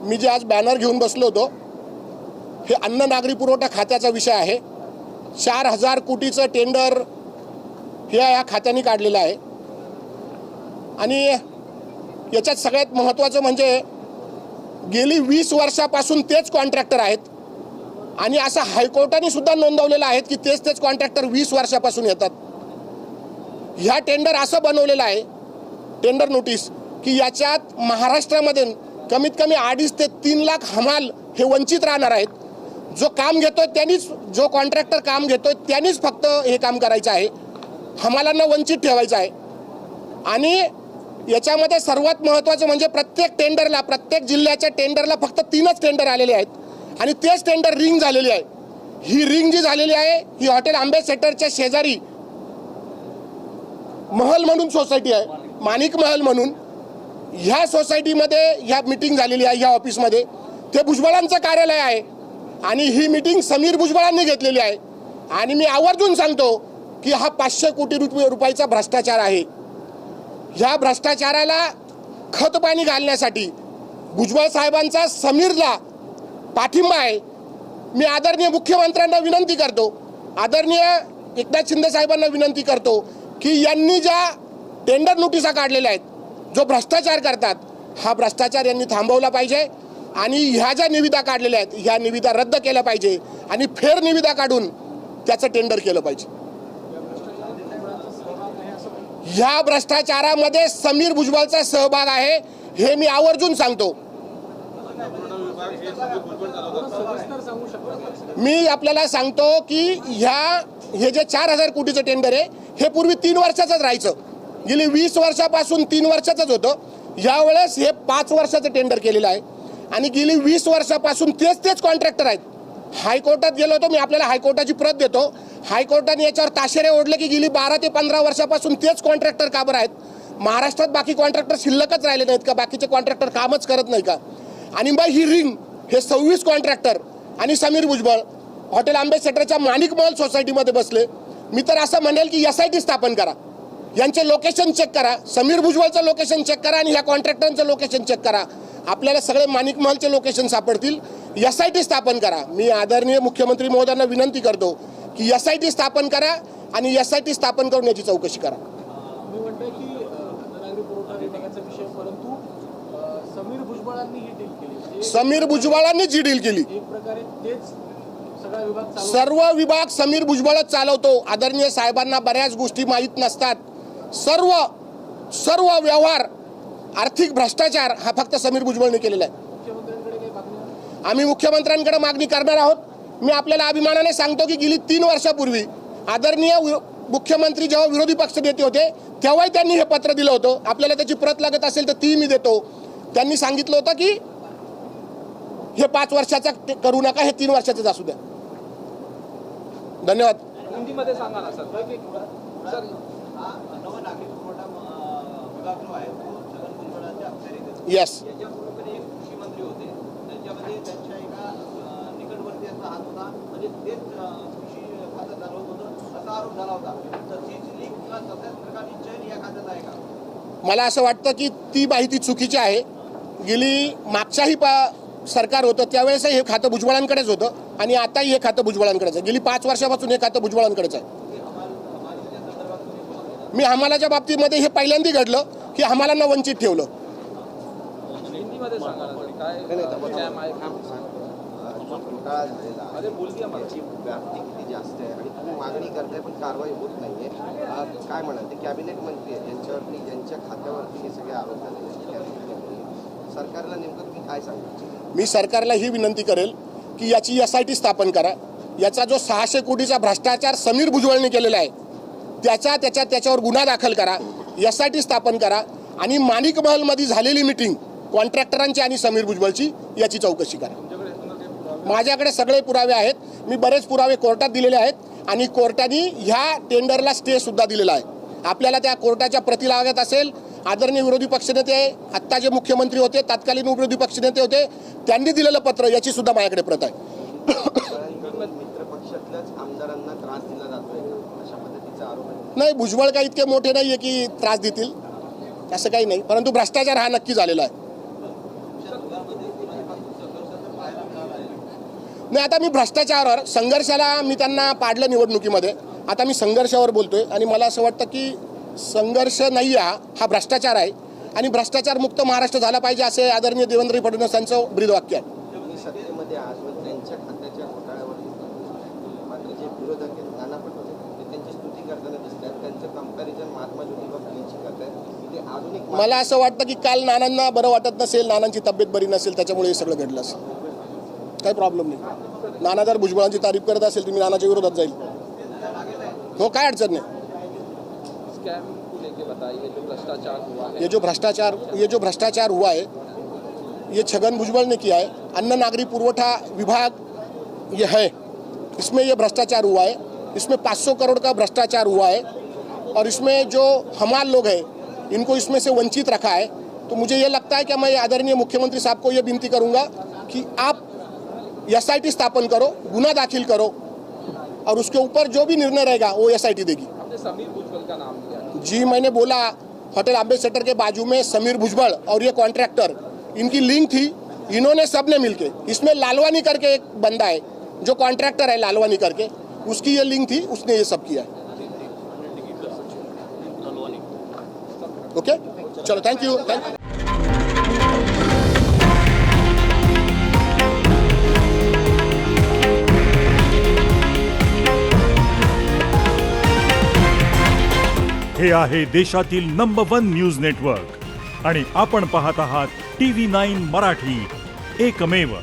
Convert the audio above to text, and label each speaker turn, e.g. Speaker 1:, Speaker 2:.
Speaker 1: मी जे आज बॅनर घेऊन बसलो होतो हे अन्न नागरी पुरवठा खात्याचा विषय आहे। 4000 कोटीचं टेंडर हे या खात्याने काढलेलं आहे आणि याच्यात सगळ्यात महत्त्वाचं म्हणजे गेली 20 वर्षापासून तेच कॉन्ट्रॅक्टर आहेत आणि असं हायकोर्टाने सुद्धा नोंदवलेलं आहे की तेच कॉन्ट्रॅक्टर 20 वर्षापासून येतात। ह्या टेंडर असं बनवलेलं आहे टेंडर नोटीस की याच्यात महाराष्ट्रामध्ये कमीत कमी 2.5 ते 3 लाख हमाल हे वंचित राहणार आहेत। जो काम घेतोय त्यांनीच, जो कॉन्ट्रॅक्टर काम घेतोय त्यांनीच फक्त हे काम करायचं आहे, हमालांना वंचित ठेवायचं आहे। आणि याच्यामध्ये सर्वात महत्त्वाचं म्हणजे प्रत्येक टेंडरला, प्रत्येक जिल्ह्याच्या टेंडरला फक्त 3च टेंडर आलेले आहेत आणि तेच टेंडर रिंग झालेली आहे। ही रिंग जी झालेली आहे ही हॉटेल अम्बेसेडरच्या शेजारी महल म्हणून सोसायटी आहे, माणिक महल म्हणून, ह्या सोसायटीमध्ये ह्या मीटिंग झालेली आहे। ह्या ऑफिसमध्ये ते भुजबळांचं कार्यालय आहे आणि ही मीटिंग समीर भुजबळांनी घेतलेली आहे। आणि मी आवर्जून सांगतो की हा 500 कोटी रुपयाचा भ्रष्टाचार आहे। ह्या भ्रष्टाचाराला खतपाणी घालण्यासाठी भुजबळ साहेबांचा समीरला पाठिंबा आहे। मी आदरणीय मुख्यमंत्र्यांना विनंती करतो, आदरणीय एकनाथ शिंदे साहेबांना विनंती करतो की यांनी ज्या टेंडर नोटिसा काढलेल्या आहेत, जो भ्रष्टाचार करतात, हा भ्रष्टाचार यांनी थांबवला पाहिजे आणि ह्या ज्या निविदा काढलेल्या आहेत ह्या निविदा रद्द केल्या पाहिजे आणि फेर निविदा काढून त्याचं टेंडर केलं पाहिजे। ह्या भ्रष्टाचारामध्ये समीर भुजबळचा सहभाग आहे हे मी आवर्जून सांगतो। मी आपल्याला सांगतो की हे जे 4000 कोटीचं टेंडर आहे हे पूर्वी 3 वर्षाचंच राहायचं, गेली 20 वर्षापासून 3 वर्षाचंच होतं। यावेळेस हे 5 वर्षाचं टेंडर केलेलं आहे आणि गेली 20 वर्षापासून तेच कॉन्ट्रॅक्टर आहेत। हायकोर्टात गेलो होतो, मी आपल्याला हायकोर्टाची प्रत देतो। हायकोर्टाने याच्यावर ताशेरे ओढले की गेली 12 ते 15 वर्षापासून तेच कॉन्ट्रॅक्टर का बरं आहेत? महाराष्ट्रात बाकी कॉन्ट्रॅक्टर शिल्लकच राहिले नाहीत का? बाकीचे कॉन्ट्रॅक्टर कामच करत नाही का? आणि मग ही रिंग हे 26 कॉन्ट्रॅक्टर आणि समीर भुजबळ हॉटेल अम्बेसेडरच्या माणिक महल सोसायटीमध्ये बसले। मी तर असं म्हणेल की SIT स्थापन करा, यांचे लोकेशन चेक करा, समीर भुजबळचं लोकेशन चेक करा आणि ह्या कॉन्ट्रॅक्टरांचं लोकेशन चेक करा, आपल्याला सगळे माणिक महलचे लोकेशन सापडतील। SIT स्थापन करा। मी आदरणीय मुख्यमंत्री महोदयांना विनंती करतो की SIT स्थापन करा आणि SIT स्थापन करून याची चौकशी करा।
Speaker 2: मी म्हणतो की नागरी पुरवठा विभागाचा विषय, परंतु समीर भुजबळांनी ही डील केली,
Speaker 1: समीर भुजबळांनी जी डील केली,
Speaker 2: एक प्रकारे तेच सगळा विभाग चालवतो,
Speaker 1: सर्व विभाग समीर भुजबळच चालवतो। आदरणीय साहेबांना बऱ्याच गोष्टी माहीत नसतात। सर्व व्यवहार, आर्थिक भ्रष्टाचार हा फक्त समीर भुजबळने केलेला आहे।
Speaker 2: मुख्यमंत्र्यांकडे काही मागणी?
Speaker 1: आम्ही मुख्यमंत्र्यांकडे मागणी करणार आहोत। मी आपल्याला अभिमानाने सांगतो की गेली 3 वर्षापूर्वी आदरणीय मुख्यमंत्री जेव्हा विरोधी पक्ष नेते होते तेव्हाही त्यांनी हे पत्र दिलं होतं। आपल्याला त्याची प्रत लागत असेल तर ती मी देतो। त्यांनी सांगितलं होतं की हे 5 वर्षाचा करू नका, हे 3 वर्षाचंच असू द्या। धन्यवाद।
Speaker 2: हिंदीमध्ये सांगा ना सर। सर
Speaker 1: यस, मला असं वाटतं की ती माहिती चुकीची आहे। गेली मागच्याही सरकार होतं त्यावेळेस हे खातं भुजबळांकडेच होतं आणि आताही हे खातं भुजबळांकडेच आहे। गेली 5 वर्षापासून हे खातं भुजबळांकडेच आहे। मी हमालाच्या बाबतीमध्ये हे पहिल्यांदा घडलं की हमालांना वंचित ठेवलं।
Speaker 2: हिंदीमध्ये सांगा ना काय
Speaker 3: घोटाळा झालेला व्याप्ती किती जास्त आहे आणि तुम्ही मागणी करताय पण कारवाई होत नाहीये, काय म्हणाल? ते कॅबिनेट मंत्री आहेत ज्यांच्यावरती, ज्यांच्या खात्यावरती हे सगळे आरोप झालेले आहेत, सरकारला नेमकं तुम्ही काय सांगा?
Speaker 1: मी सरकारला ही विनंती करेल की याची SIT स्थापन करा। याचा जो 600 कोटीचा भ्रष्टाचार समीर भुजबळने केलेला आहे त्याच्यावर गुन्हा दाखल करा, SIT स्थापन करा आणि माणिक महलमध्ये झालेली मीटिंग कॉन्ट्रॅक्टरांची आणि समीर भुजबळची याची चौकशी करा। माझ्याकडे सगळे पुरावे आहेत, मी बरेच पुरावे कोर्टात दिलेले आहेत आणि कोर्टाने ह्या टेंडरला स्टे सुद्धा दिलेला आहे। आपल्याला त्या कोर्टाच्या प्रती लागत असेल, आदरणीय विरोधी पक्षनेते आत्ता जे मुख्यमंत्री होते, तत्कालीन विरोधी पक्षनेते होते, त्यांनी दिलेलं पत्र याची सुद्धा माझ्याकडे प्रत आहे।
Speaker 3: मित्र पक्षातल्याच आमदारांना त्रास दिला जातोय अशा पद्धतीचा आरोप आहे?
Speaker 1: नाही, भुजबळ काही इतके मोठे नाही आहे की त्रास देतील, असं काही नाही, परंतु भ्रष्टाचार हा नक्की झालेला आहे। नाही, आता मी भ्रष्टाचारावर संघर्षाला मी त्यांना पाडलं निवडणुकीमध्ये. आता मी संघर्षावर बोलतोय आणि मला असं वाटतं की संघर्ष नाही हा भ्रष्टाचार आहे आणि भ्रष्टाचार मुक्त महाराष्ट्र झाला पाहिजे असे आदरणीय देवेंद्र फडणवीस यांचं ब्रीदवाक्य आहे.
Speaker 3: तुम्ही सत्तेमध्ये आजवर त्यांच्या खात्याच्या घोटाळ्यावर दिसतात, मात्र जे विरोधक आहेत नाना पटोले ते त्यांची स्तुती करताना दिसतात, त्यांचं कंपॅरिझन महात्मा ज्योतिबा फुलेंशी करतात. ते आधुनिक
Speaker 1: मला असं वाटतं की काल नानांना बरं वाटत नसेल, नानांची तब्येत बरी नसेल, त्याच्यामुळे हे सगळं घडलं असेल. काही प्रॉब्लेम नाही. नाना जर भुजबळांची तारीफ करत असेल तुम्ही नानाच्या विरोधात जाईल, हो काय अडचण नाही.
Speaker 4: स्कैम को लेके बताइए, जो भ्रष्टाचार हुआ है।
Speaker 1: ये जो भ्रष्टाचार हुआ है ये छगन भुजबल ने किया है. अन्न नागरी पुरवठा विभाग ये है, इसमें ये भ्रष्टाचार हुआ है. इसमें 500 करोड़ का भ्रष्टाचार हुआ है और इसमें जो हमाल लोग हैं इनको इसमें से वंचित रखा है. तो मुझे ये लगता है कि मैं आदरणीय मुख्यमंत्री साहब को ये विनती करूंगा कि आप SIT स्थापन करो, गुना दाखिल करो और उसके ऊपर जो भी निर्णय रहेगा वो SIT देगी.
Speaker 4: आपने समीर भुजबल का नाम लिया।
Speaker 1: जी मैंने बोला, होटल अम्बेसडर के बाजू में समीर भुजबल और ये कॉन्ट्रैक्टर, इनकी लिंक थी. इन्होंने सबने मिलके, इसमें लालवानी करके एक बंदा है जो कॉन्ट्रैक्टर है लालवानी करके, उसकी ये लिंक थी, उसने ये सब किया. ओके चलो, थैंक यू.
Speaker 5: हे आहे देशातील नंबर 1 न्यूज नेटवर्क आणि आपण पाहत आहात TV9 मराठी, एकमेव.